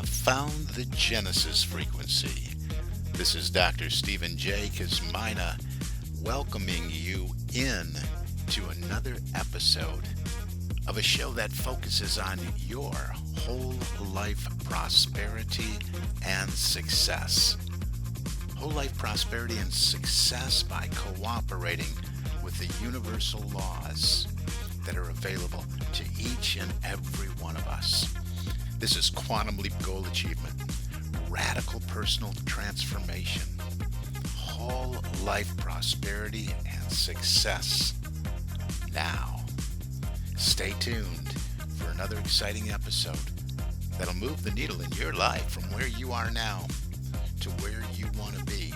have found the Genesis frequency. This is Dr. Stephen J. Kazmina welcoming you in to another episode of a show that focuses on your whole life prosperity and success. Whole life prosperity and success by cooperating with the universal laws that are available to each and every one of us. This is Quantum Leap Goal Achievement, radical personal transformation, whole life prosperity and success. Now, stay tuned for another exciting episode that'll move the needle in your life from where you are now to where you want to be.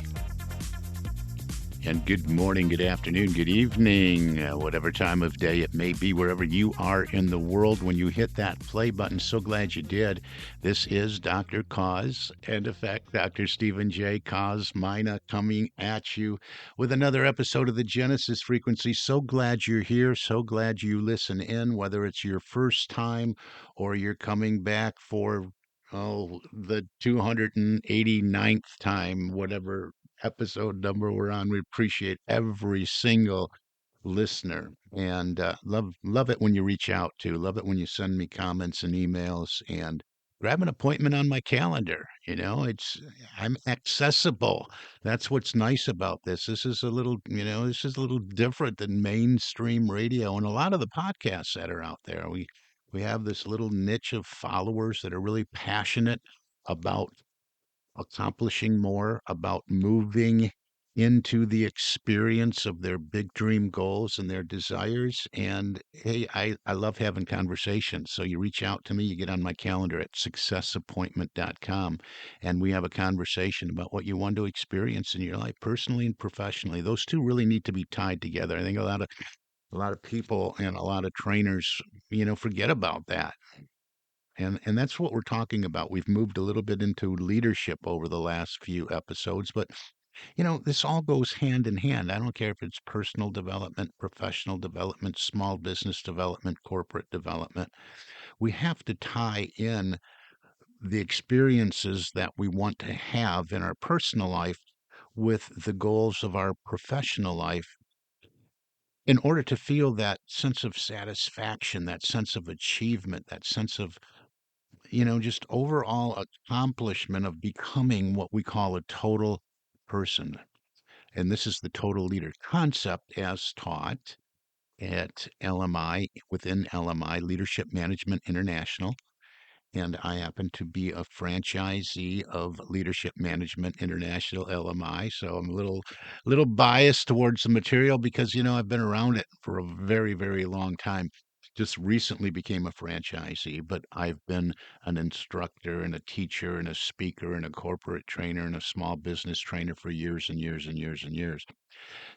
And good morning, good afternoon, good evening, whatever time of day it may be, wherever you are in the world when you hit that play button. So glad you did. This is Dr. Cause, and in fact, Dr. Stephen J. Kazmina coming at you with another episode of the Genesis frequency. So glad you're here. So glad you listen in, whether it's your first time or you're coming back for the 289th time, whatever episode number we're on. We appreciate every single listener, and love it when you reach out too. Love it when you send me comments and emails, and grab an appointment on my calendar. I'm accessible. That's what's nice about this. This is a little different than mainstream radio and a lot of the podcasts that are out there. We have this little niche of followers that are really passionate about accomplishing more, about moving into the experience of their big dream goals and their desires. And hey, I love having conversations. So you reach out to me, you get on my calendar at successappointment.com, and we have a conversation about what you want to experience in your life, personally and professionally. Those two really need to be tied together. I think a lot of people and a lot of trainers, forget about that. And that's what we're talking about. We've moved a little bit into leadership over the last few episodes, but this all goes hand in hand. I don't care if it's personal development, professional development, small business development, corporate development. We have to tie in the experiences that we want to have in our personal life with the goals of our professional life in order to feel that sense of satisfaction, that sense of achievement, that sense of just overall accomplishment of becoming what we call a total person. And this is the total leader concept as taught at LMI, within LMI, Leadership Management International. And I happen to be a franchisee of Leadership Management International LMI, so I'm a little biased towards the material because I've been around it for a very, very long time. Just recently became a franchisee, but I've been an instructor and a teacher and a speaker and a corporate trainer and a small business trainer for years and years and years and years.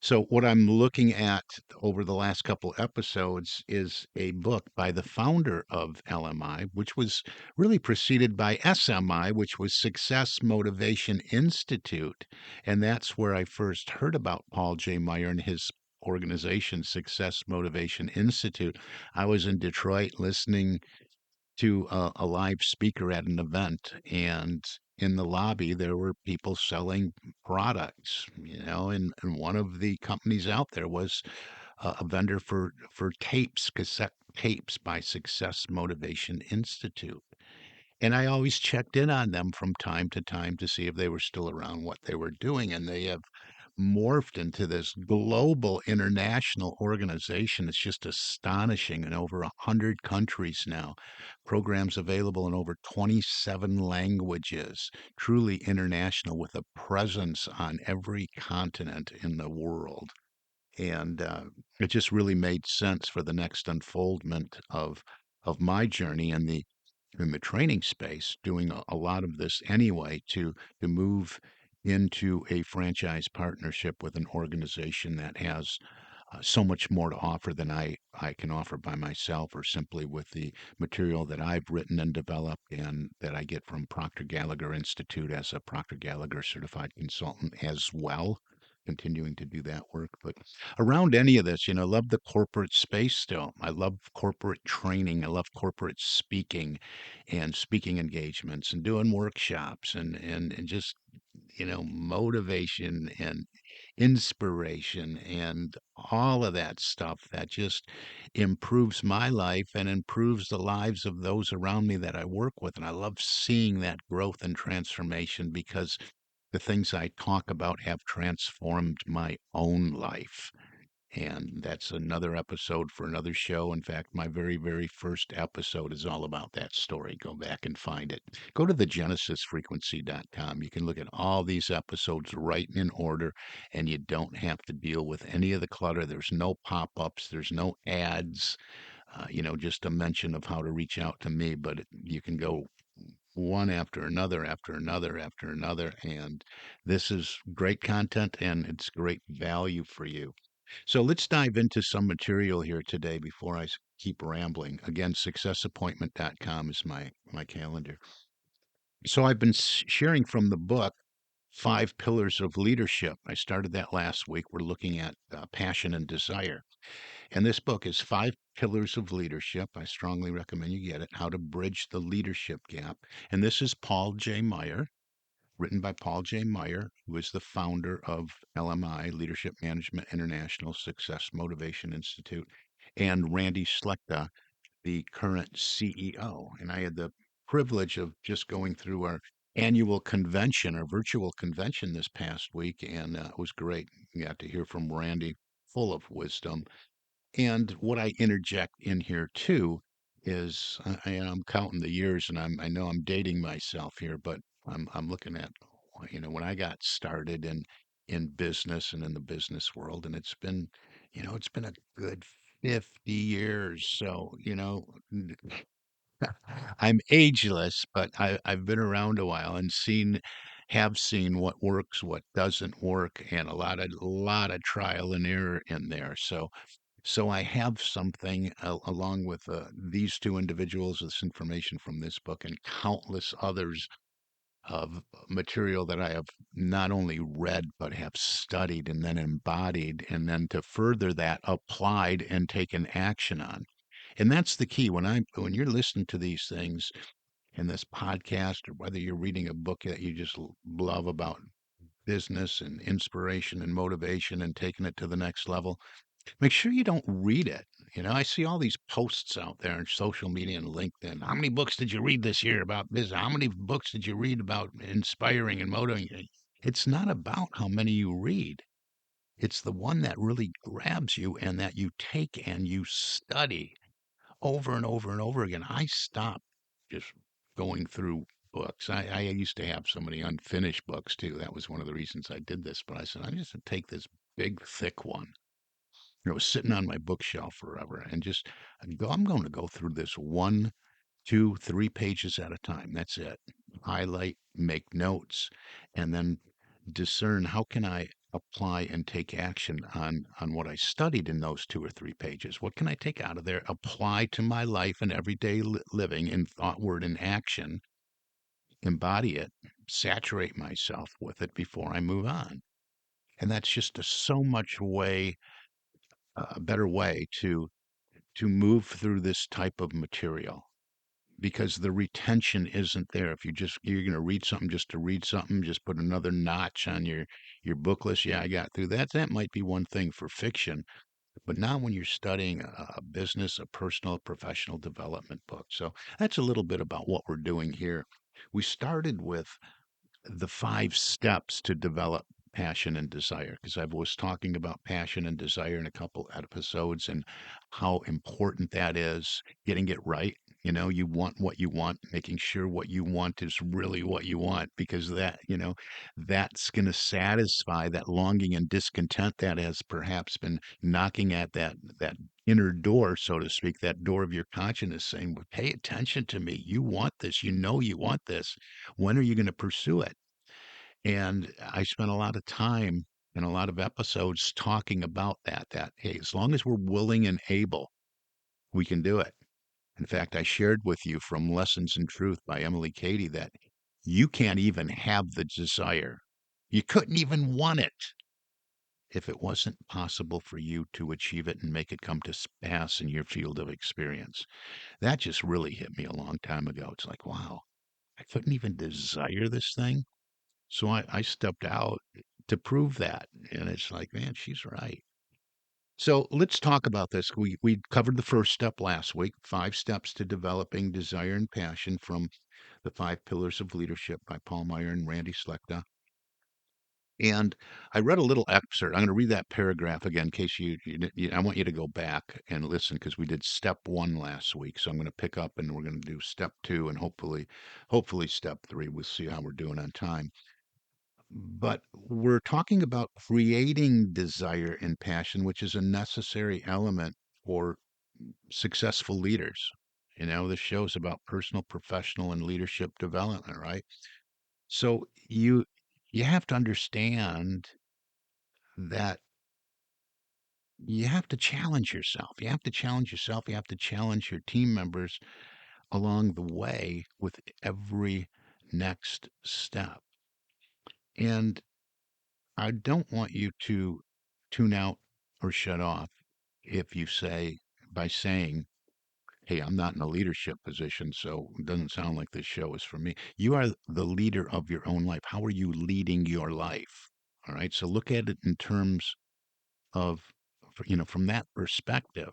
So, what I'm looking at over the last couple episodes is a book by the founder of LMI, which was really preceded by SMI, which was Success Motivation Institute. And that's where I first heard about Paul J. Meyer and his organization, Success Motivation Institute. I was in Detroit listening to a live speaker at an event, and in the lobby there were people selling products, and one of the companies out there was a vendor for tapes, cassette tapes by Success Motivation Institute. And I always checked in on them from time to time to see if they were still around, what they were doing, and they have morphed into this global international organization. It's just astonishing, in over 100 countries now, programs available in over 27 languages, truly international with a presence on every continent in the world. And it just really made sense for the next unfoldment of my journey in the training space, doing a lot of this anyway, to move into a franchise partnership with an organization that has so much more to offer than I can offer by myself, or simply with the material that I've written and developed and that I get from Proctor Gallagher Institute as a Proctor Gallagher certified consultant as well. continuing to do that work. But around any of this, love the corporate space still. I love corporate training. I love corporate speaking and speaking engagements and doing workshops and just, motivation and inspiration and all of that stuff that just improves my life and improves the lives of those around me that I work with. And I love seeing that growth and transformation because the things I talk about have transformed my own life. And that's another episode for another show. In fact, my very, very first episode is all about that story. Go back and find it. Go to thegenesisfrequency.com. You can look at all these episodes right in order, and you don't have to deal with any of the clutter. There's no pop ups, there's no ads, just a mention of how to reach out to me. But you can go one after another, after another, after another. And this is great content and it's great value for you. So let's dive into some material here today before keep rambling. Again, successappointment.com is my calendar. So I've been sharing from the book, Five Pillars of Leadership. I started that last week. We're looking at passion and desire. And this book is Five Pillars of Leadership. I strongly recommend you get it, How to Bridge the Leadership Gap. And this is Paul J. Meyer, written by Paul J. Meyer, who is the founder of LMI, Leadership Management International Success Motivation Institute, and Randy Slechta, the current CEO. And I had the privilege of just going through our annual convention, our virtual convention this past week, and it was great. We got to hear from Randy, full of wisdom. And what I interject in here too is I'm counting the years, and I know I'm dating myself here, but I'm looking at when I got started in business and in the business world, and it's been a good 50 years. So I'm ageless, but I've been around a while and have seen what works, what doesn't work, and a lot of trial and error in there. So I have something along with these two individuals, this information from this book, and countless others of material that I have not only read, but have studied and then embodied, and then to further that, applied and taken action on. And that's the key. When you're listening to these things in this podcast, or whether you're reading a book that you just love about business and inspiration and motivation and taking it to the next level, make sure you don't read it. I see all these posts out there on social media and LinkedIn. How many books did you read this year about business? How many books did you read about inspiring and motivating? It's not about how many you read. It's the one that really grabs you and that you take and you study over and over and over again. I stopped just going through books. I used to have so many unfinished books too. That was one of the reasons I did this. But I said, I'm just going to take this big, thick one. It was sitting on my bookshelf forever, and I'm going to go through this one, two, 3 pages at a time. That's it. Highlight, make notes, and then discern how can I apply and take action on what I studied in those 2 or 3 pages. What can I take out of there, apply to my life and everyday living in thought, word, and action, embody it, saturate myself with it before I move on. And that's just so much a better way to move through this type of material because the retention isn't there. If you're going to read something just to read something, just put another notch on your book list. Yeah, I got through that. That might be one thing for fiction, but not when you're studying a business, a personal, professional development book. So that's a little bit about what we're doing here. We started with the 5 steps to develop passion and desire because I was talking about passion and desire in a couple episodes and how important that is, getting it right. You want what you want, making sure what you want is really what you want, because that's going to satisfy that longing and discontent that has perhaps been knocking at that inner door, so to speak, that door of your consciousness saying, well, pay attention to me. You want this. You want this. When are you going to pursue it? And I spent a lot of time and a lot of episodes talking about that, hey, as long as we're willing and able, we can do it. In fact, I shared with you from Lessons in Truth by Emily Cady that you can't even have the desire. You couldn't even want it. if it wasn't possible for you to achieve it and make it come to pass in your field of experience. That just really hit me a long time ago. It's like, wow, I couldn't even desire this thing. So I stepped out to prove that. And it's like, man, she's right. So let's talk about this. We covered the first step last week, 5 steps to developing desire and passion from the 5 pillars of leadership by Paul Meyer and Randy Slechta. And I read a little excerpt. I'm going to read that paragraph again in case I want you to go back and listen because we did step 1 last week. So I'm going to pick up and we're going to do step 2 and hopefully step 3. We'll see how we're doing on time. But we're talking about creating desire and passion, which is a necessary element for successful leaders. This show's about personal, professional, and leadership development, right? So you have to understand that you have to challenge yourself. You have to challenge yourself. You have to challenge your team members along the way with every next step. And I don't want you to tune out or shut off if you say, by saying, hey, I'm not in a leadership position, so it doesn't sound like this show is for me. You are the leader of your own life. How are you leading your life? All right. So look at it in terms of, from that perspective.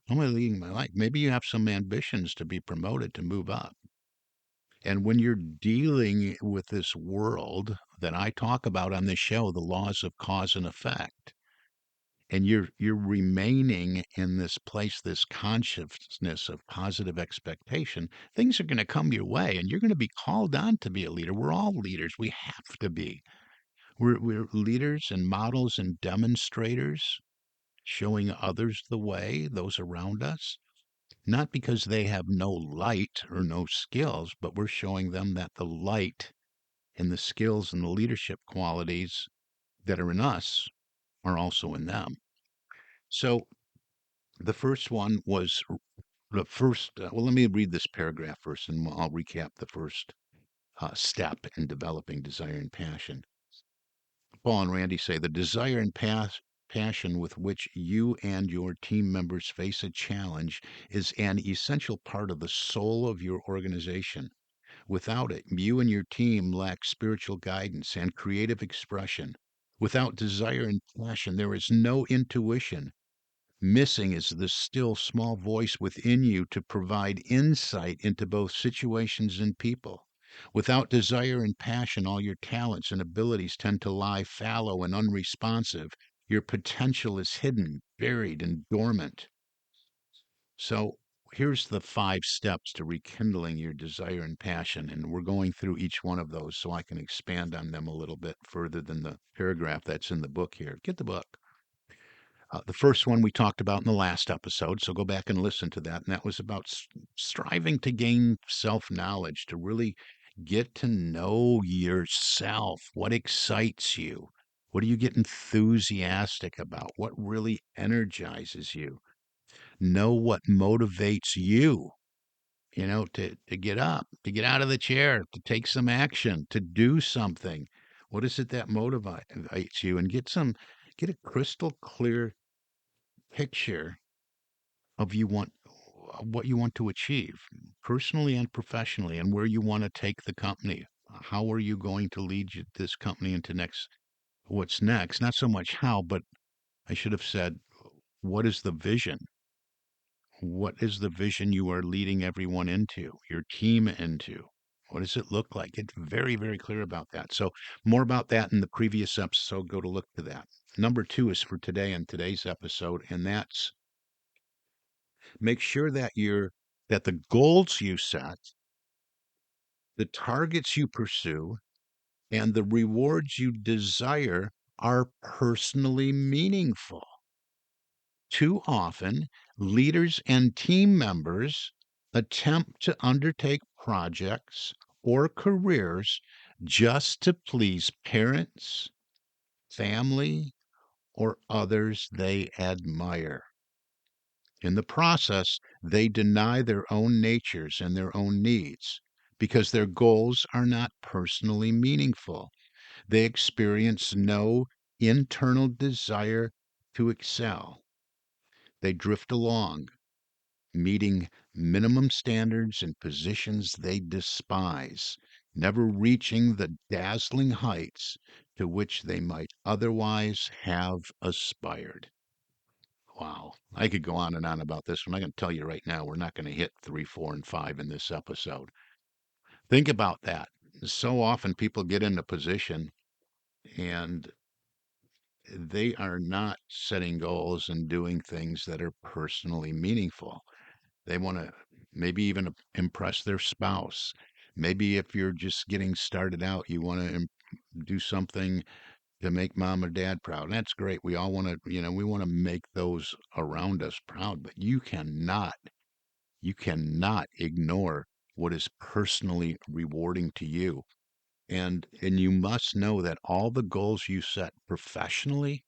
How am I leading my life? Maybe you have some ambitions to be promoted, to move up. And when you're dealing with this world that I talk about on this show, the laws of cause and effect, and you're remaining in this place, this consciousness of positive expectation, things are going to come your way and you're going to be called on to be a leader. We're all leaders. We have to be. We're leaders and models and demonstrators, showing others the way, those around us, not because they have no light or no skills, but we're showing them that the light and the skills and the leadership qualities that are in us are also in them. So the first one was the first. Well, let me read this paragraph first, and I'll recap the first step in developing desire and passion. Paul and Randy say the desire and passion with which you and your team members face a challenge is an essential part of the soul of your organization. Without it, you and your team lack spiritual guidance and creative expression. Without desire and passion, there is no intuition. Missing is the still small voice within you to provide insight into both situations and people. Without desire and passion, all your talents and abilities tend to lie fallow and unresponsive. Your potential is hidden, buried, and dormant. So here's the 5 steps to rekindling your desire and passion. And we're going through each one of those so I can expand on them a little bit further than the paragraph that's in the book here. Get the book. The first one we talked about in the last episode, so go back and listen to that. And that was about striving to gain self knowledge, to really get to know yourself. What excites you? What do you get enthusiastic about? What really energizes you? Know what motivates you, to get up, to get out of the chair, to take some action, to do something. What is it that motivates you? And get a crystal clear picture of what you want to achieve personally and professionally and where you want to take the company. How are you going to lead this company into what's next? Not so much how, but I should have said, what is the vision? What is the vision you are leading everyone into, your team into? What does it look like? Get very, very clear about that. So more about that in the previous episode. Go to look to that. Number 2 is for today in today's episode, and that's make sure that the goals you set, the targets you pursue, and the rewards you desire are personally meaningful. Too often, leaders and team members attempt to undertake projects or careers just to please parents, family, or others they admire. In the process, they deny their own natures and their own needs because their goals are not personally meaningful. They experience no internal desire to excel. They drift along, meeting minimum standards in positions they despise, never reaching the dazzling heights to which they might otherwise have aspired. Wow. I could go on and on about this one. I can tell you right now, we're not going to hit three, four, and five in this episode. Think about that. So often people get in a position and they are not setting goals and doing things that are personally meaningful. They want to maybe even impress their spouse. Maybe if you're just getting started out, you want to do something to make mom or dad proud. And that's great. We all want to, we want to make those around us proud, but you cannot ignore what is personally rewarding to you. And you must know that all the goals you set professionally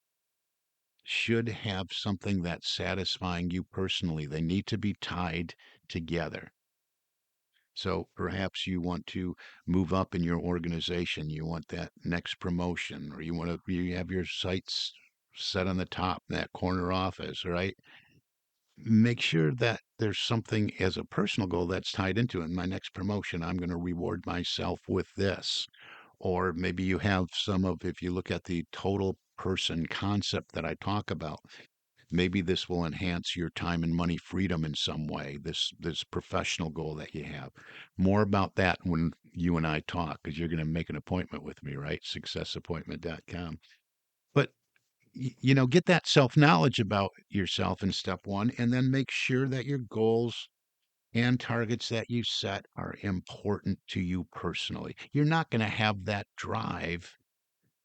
should have something that's satisfying you personally. They need to be tied together. So perhaps you want to move up in your organization. You want that next promotion, or you have your sights set on the top, that corner office, right? Make sure that there's something as a personal goal that's tied into it. My next promotion, I'm going to reward myself with this. Or maybe you have if you look at the total person concept that I talk about, maybe this will enhance your time and money freedom in some way, this professional goal that you have. More about that when you and I talk, because you're going to make an appointment with me, right? Successappointment.com. But get that self-knowledge about yourself in step one, and then make sure that your goals and targets that you set are important to you personally. You're not going to have that drive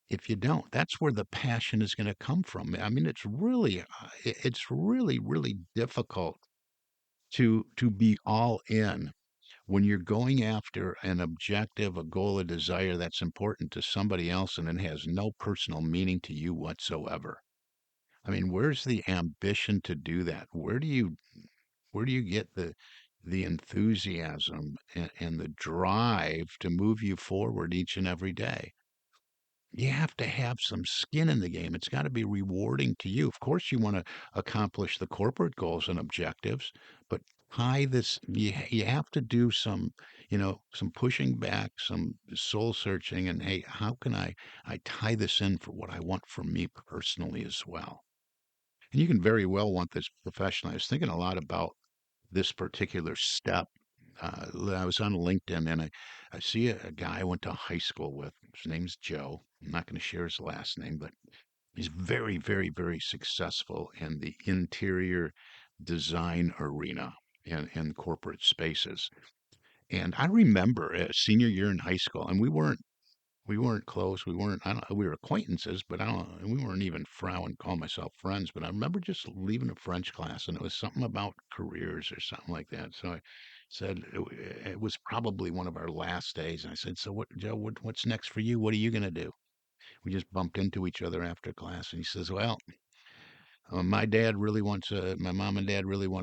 if you don't. That's where the passion is going to come from. I mean, it's really really difficult to be all in when you're going after an objective, a goal, a desire that's important to somebody else and it has no personal meaning to you whatsoever. I mean, where's the ambition to do that? Where do you get the enthusiasm and the drive to move you forward each and every day? You have to have some skin in the game. It's got to be rewarding to you. Of course, you want to accomplish the corporate goals and objectives, but you have to do some pushing back, some soul searching, and hey, how can I tie this in for what I want for me personally as well? And you can very well want this professionally. I was thinking a lot about this particular step. I was on LinkedIn and I see a guy I went to high school with. His name's Joe. I'm not going to share his last name, but he's very, very, very successful in the interior design arena in corporate spaces. And I remember senior year in high school, and we weren't close. We weren't, I don't, we were acquaintances, but we weren't even calling myself friends. But I remember just leaving a French class and it was something about careers or something like that. So I said, it was probably one of our last days. And I said, so what, Joe, what's next for you? What are you going to do? We just bumped into each other after class. And he says, well, my mom and dad really want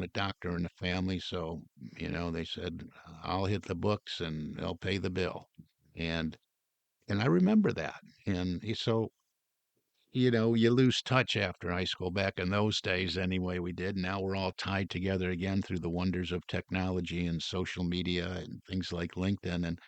a doctor in the family. So, they said, I'll hit the books and they'll pay the bill. And and I remember that. And so, you lose touch after high school back in those days anyway, we did. Now we're all tied together again through the wonders of technology and social media and things like LinkedIn. And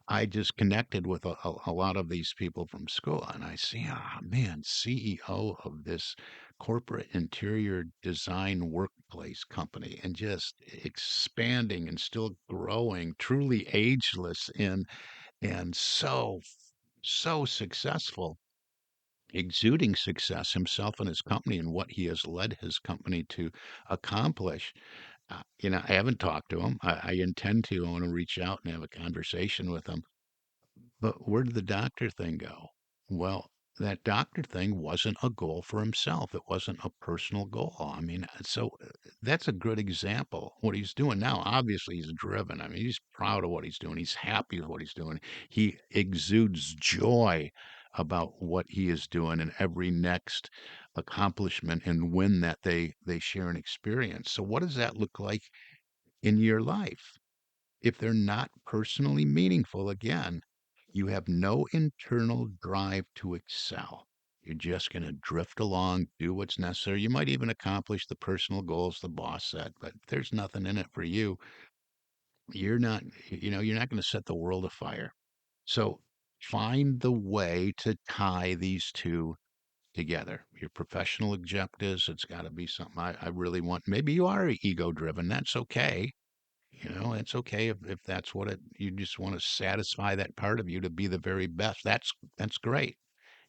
I just connected with a lot of these people from school. And I see, man, CEO of this corporate interior design workplace company and just expanding and still growing, truly ageless and so successful, exuding success himself and his company and what he has led his company to accomplish. I haven't talked to him. I intend to. I want to reach out and have a conversation with him. But where did the doctor thing go? Well, that doctor thing wasn't a goal for himself. It wasn't a personal goal. I mean, that's a good example. What he's doing now, obviously, he's driven. I mean, he's proud of what he's doing. He's happy with what he's doing. He exudes joy about what he is doing and every next accomplishment and win that they share and experience. So, what does that look like in your life? If they're not personally meaningful, again, you have no internal drive to excel. You're just going to drift along, do what's necessary. You might even accomplish the personal goals the boss set, but if there's nothing in it for you, you're not going to set the world afire. So find the way to tie these two together. Your professional objectives, it's got to be something I really want. Maybe you are ego driven. That's okay. It's okay if that's what you just want to satisfy that part of you to be the very best. That's great.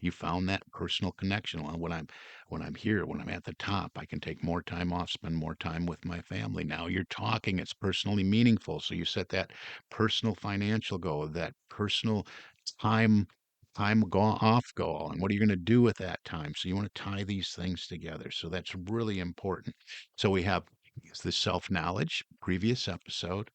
You found that personal connection. Well, when I'm here, when I'm at the top, I can take more time off, spend more time with my family. Now you're talking, it's personally meaningful. So you set that personal financial goal, that personal time off goal, and what are you going to do with that time? So you want to tie these things together. So that's really important. So we have the self knowledge, previous episode,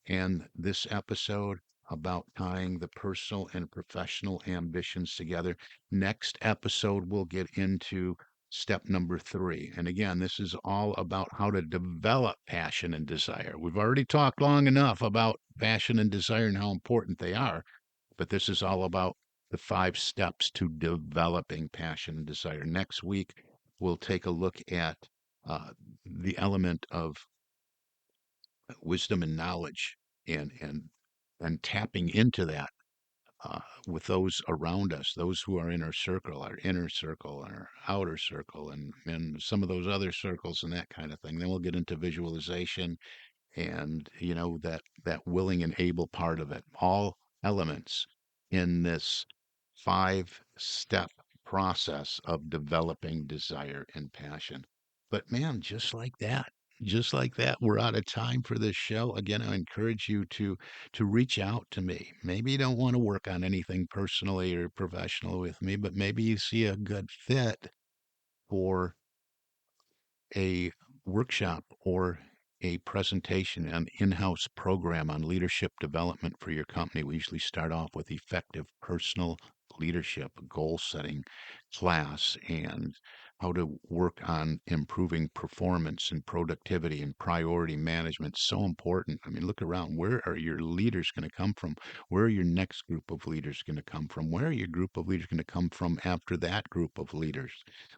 and this episode about tying the personal and professional ambitions together. Next episode, we'll get into step number 3. And again, this is all about how to develop passion and desire. We've already talked long enough about passion and desire and how important they are, but this is all about the 5 steps to developing passion and desire. Next week, we'll take a look at the element of wisdom and knowledge and tapping into that with those around us, those who are in our inner circle, our outer circle, and some of those other circles and that kind of thing. Then we'll get into visualization and that willing and able part of it, all elements in this 5-step process of developing desire and passion. But man, just like that, we're out of time for this show. Again, I encourage you to reach out to me. Maybe you don't want to work on anything personally or professional with me, but maybe you see a good fit for a workshop or a presentation, an in-house program on leadership development for your company. We usually start off with effective personal leadership, goal setting class, and how to work on improving performance and productivity and priority management. So important. I mean, look around. Where are your leaders going to come from? Where are your next group of leaders going to come from? Where are your group of leaders going to come from after that group of leaders?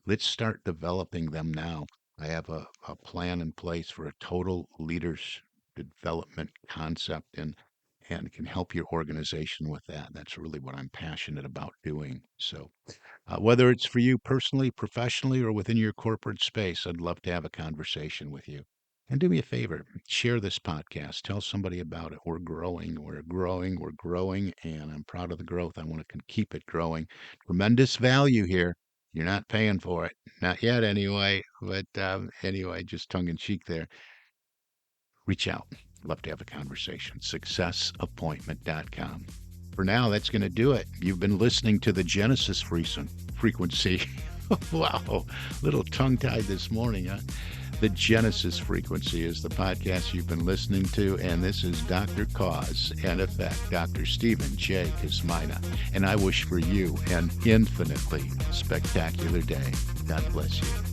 Let's start developing them now. I have a plan in place for a total leaders development concept and can help your organization with that. That's really what I'm passionate about doing. So, whether it's for you personally, professionally, or within your corporate space, I'd love to have a conversation with you. And do me a favor, share this podcast. Tell somebody about it. We're growing, we're growing, and I'm proud of the growth. I want to keep it growing. Tremendous value here. You're not paying for it. Not yet, anyway. But anyway, just tongue in cheek there. Reach out. Love to have a conversation. Successappointment.com. For now, that's going to do it. You've been listening to the Genesis frequency. Wow, little tongue-tied this morning, huh? The Genesis Frequency is the podcast you've been listening to, and this is Dr. Cause and Effect, Dr. Stephen J. Kosmina, and I wish for you an infinitely spectacular day. God bless you.